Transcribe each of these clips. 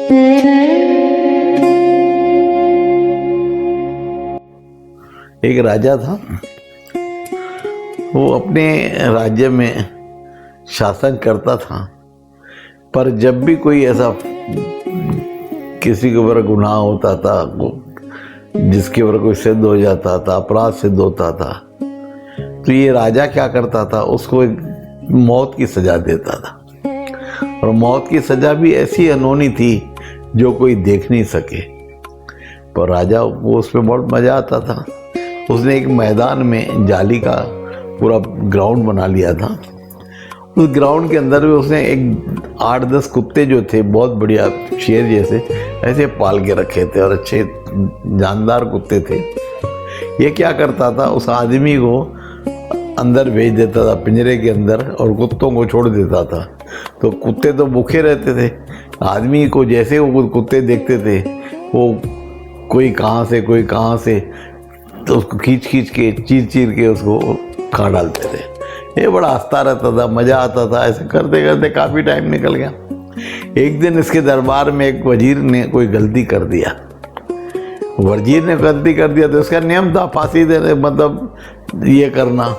एक राजा था, वो अपने राज्य में शासन करता था, पर जब भी कोई ऐसा किसी के ऊपर गुनाह होता था, जिसके ऊपर कोई सिद्ध हो जाता था, अपराध सिद्ध होता था, तो ये राजा क्या करता था, उसको एक मौत की सजा देता था। और मौत की सजा भी ऐसी अनहोनी थी जो कोई देख नहीं सके, पर राजा वो उसमें बहुत मजा आता था। उसने एक मैदान में जाली का पूरा ग्राउंड बना लिया था। उस ग्राउंड के अंदर भी उसने एक 8-10 कुत्ते जो थे, बहुत बढ़िया शेर जैसे, ऐसे पाल के रखे थे और अच्छे जानदार कुत्ते थे। ये क्या करता था, उस आदमी को अंदर भेज देता था पिंजरे के अंदर और कुत्तों को छोड़ देता था। तो कुत्ते तो भूखे रहते थे, आदमी को जैसे वो कुत्ते देखते थे, वो कोई कहाँ से तो उसको खींच के चीर के उसको खा डालते थे। ये बड़ा हंसता रहता था, मज़ा आता था। ऐसे करते करते काफ़ी टाइम निकल गया। एक दिन इसके दरबार में एक वजीर ने कोई गलती कर दिया। वजीर ने गलती कर दिया तो इसका नियम था फांसी देने, मतलब ये करना,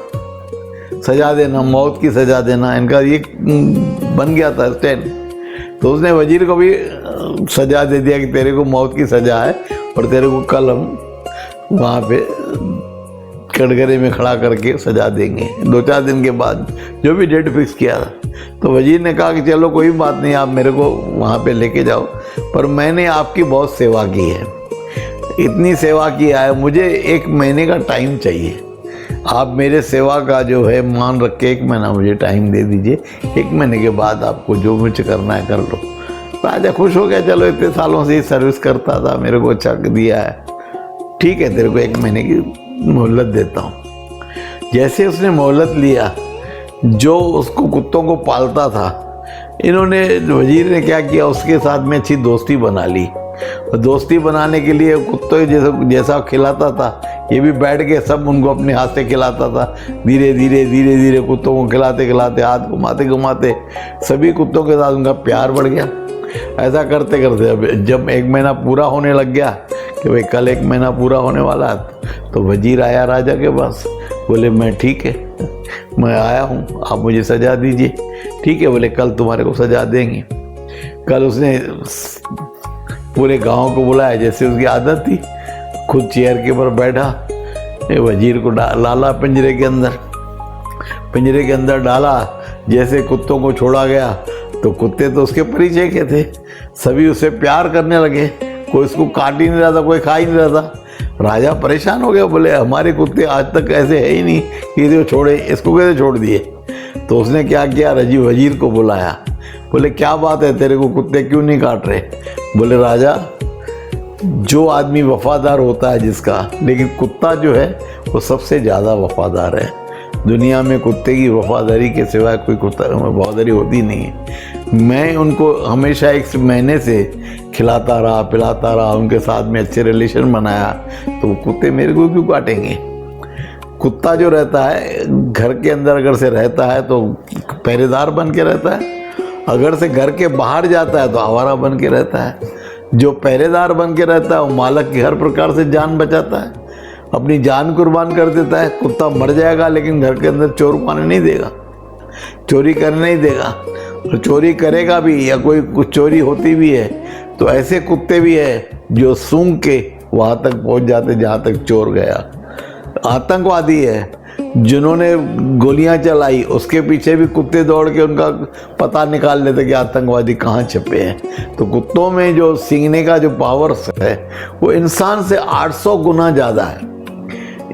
सजा देना, मौत की सजा देना, इनका ये बन गया था स्टैंड। तो उसने वजीर को भी सजा दे दिया कि तेरे को मौत की सजा है और तेरे को कल हम वहाँ पे कटघरे में खड़ा करके सजा देंगे 2-4 दिन के बाद, जो भी डेट फिक्स किया था। तो वजीर ने कहा कि चलो कोई बात नहीं, आप मेरे को वहाँ पे लेके जाओ, पर मैंने आपकी बहुत सेवा की है, इतनी सेवा किया है, मुझे 1 महीने का टाइम चाहिए। आप मेरे सेवा का जो है मान रख के 1 महीना मुझे टाइम दे दीजिए, 1 महीने के बाद आपको जो मुझे करना है कर लो। राजा खुश हो गया, चलो इतने सालों से सर्विस करता था, मेरे को अच्छा दिया है, ठीक है तेरे को 1 महीने की मोहलत देता हूँ। जैसे उसने मोहलत लिया, जो उसको कुत्तों को पालता था, इन्होंने वजीर ने क्या किया, उसके साथ में अच्छी दोस्ती बना ली। और दोस्ती बनाने के लिए कुत्तों जैसा खिलाता था, ये भी बैठ के सब उनको अपने हाथ से खिलाता था। धीरे धीरे कुत्तों को खिलाते खिलाते, हाथ घुमाते घुमाते सभी कुत्तों के साथ उनका प्यार बढ़ गया। ऐसा करते करते अब जब 1 महीना पूरा होने लग गया कि भाई कल 1 महीना पूरा होने वाला है, तो वजीर आया राजा के पास, बोले मैं ठीक है, मैं आया हूँ, आप मुझे सजा दीजिए। ठीक है, बोले कल तुम्हारे को सजा देंगे। कल उसने पूरे गांव को बुलाया, जैसे उसकी आदत थी, खुद चेयर के ऊपर बैठा, वजीर को डाला पिंजरे के अंदर डाला। जैसे कुत्तों को छोड़ा गया तो कुत्ते तो उसके परिचय के थे, सभी उसे प्यार करने लगे, कोई उसको काट ही नहीं रहा था, कोई खा ही नहीं रहा था। राजा परेशान हो गया, बोले हमारे कुत्ते आज तक ऐसे है ही नहीं कि इसको छोड़े, इसको कैसे छोड़ दिए। तो उसने क्या किया, वजीर को बुलाया, बोले क्या बात है, तेरे को कुत्ते क्यों नहीं काट रहे। बोले राजा, जो आदमी वफादार होता है जिसका, लेकिन कुत्ता जो है वो सबसे ज़्यादा वफादार है। दुनिया में कुत्ते की वफादारी के सिवाय कोई कुत्ता वफादारी होती नहीं है। मैं उनको हमेशा 1 महीने से खिलाता रहा, पिलाता रहा, उनके साथ में अच्छे रिलेशन बनाया, तो वो कुत्ते मेरे को क्यों काटेंगे। कुत्ता जो रहता है घर के अंदर अगर से रहता है तो पहरेदार बन के रहता है, अगर से घर के बाहर जाता है तो आवारा बन के रहता है। जो पहरेदार बन के रहता है वो मालिक की हर प्रकार से जान बचाता है, अपनी जान कुर्बान कर देता है। कुत्ता मर जाएगा लेकिन घर के अंदर चोर पाने नहीं देगा, चोरी करने नहीं देगा, और चोरी करेगा भी या कोई कुछ चोरी होती भी है तो ऐसे कुत्ते भी है जो सूंघ के वहाँ तक पहुँच जाते जहाँ तक चोर गया। आतंकवादी है, जिन्होंने गोलियां चलाई उसके पीछे भी कुत्ते दौड़ के उनका पता निकाल लेते कि आतंकवादी कहाँ छिपे हैं। तो कुत्तों में जो सींगने का जो पावर है वो इंसान से 800 गुना ज़्यादा है।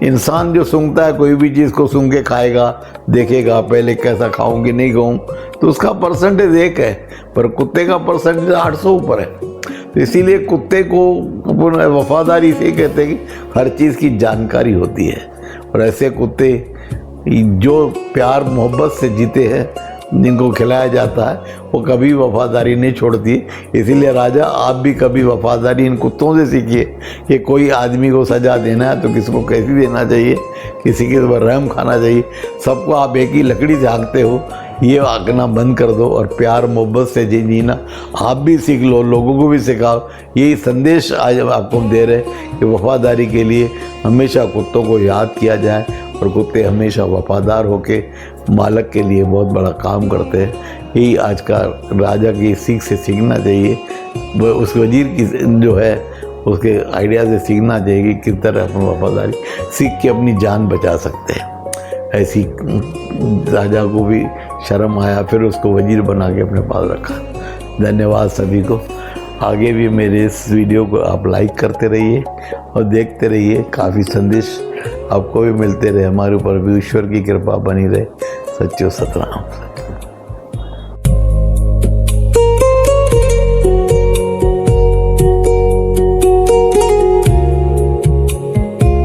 इंसान जो सूंघता है, कोई भी चीज़ को सूंघ के खाएगा, देखेगा पहले कैसा खाऊं कि नहीं खाऊं, तो उसका परसेंटेज 1 है, पर कुत्ते का परसेंटेज 800 ऊपर है। तो इसीलिए कुत्ते को वफादारी से कहते हैं कि हर चीज़ की जानकारी होती है। और ऐसे कुत्ते जो प्यार मोहब्बत से जीते हैं, जिनको खिलाया जाता है, वो कभी वफादारी नहीं छोड़ती। इसीलिए राजा, आप भी कभी वफादारी इन कुत्तों से सीखिए कि कोई आदमी को सज़ा देना है तो किसी को कैसी देना चाहिए, किसी के ऊपर रहम खाना चाहिए। सबको आप एक ही लकड़ी से हाँकते हो, ये आंकना बंद कर दो और प्यार मोहब्बत से जीना आप भी सीख लो, लोगों को भी सिखाओ। यही संदेश आज आपको हम दे रहे हैं कि वफादारी के लिए हमेशा कुत्तों को याद किया जाए और कुत्ते हमेशा वफादार होके मालिक के लिए बहुत बड़ा काम करते हैं। यही आज का राजा की सीख से सीखना चाहिए, वो उस वजीर की जो है उसके आइडिया से सीखना चाहिए कि किस तरह अपन वफादारी सीख के अपनी जान बचा सकते हैं। ऐसी राजा को भी शर्म आया, फिर उसको वजीर बना के अपने पास रखा। धन्यवाद सभी को। आगे भी मेरे इस वीडियो को आप लाइक करते रहिए और देखते रहिए, काफ़ी संदेश आपको भी मिलते रहे, हमारे ऊपर भी ईश्वर की कृपा बनी रहे। सच्चो सतनाम।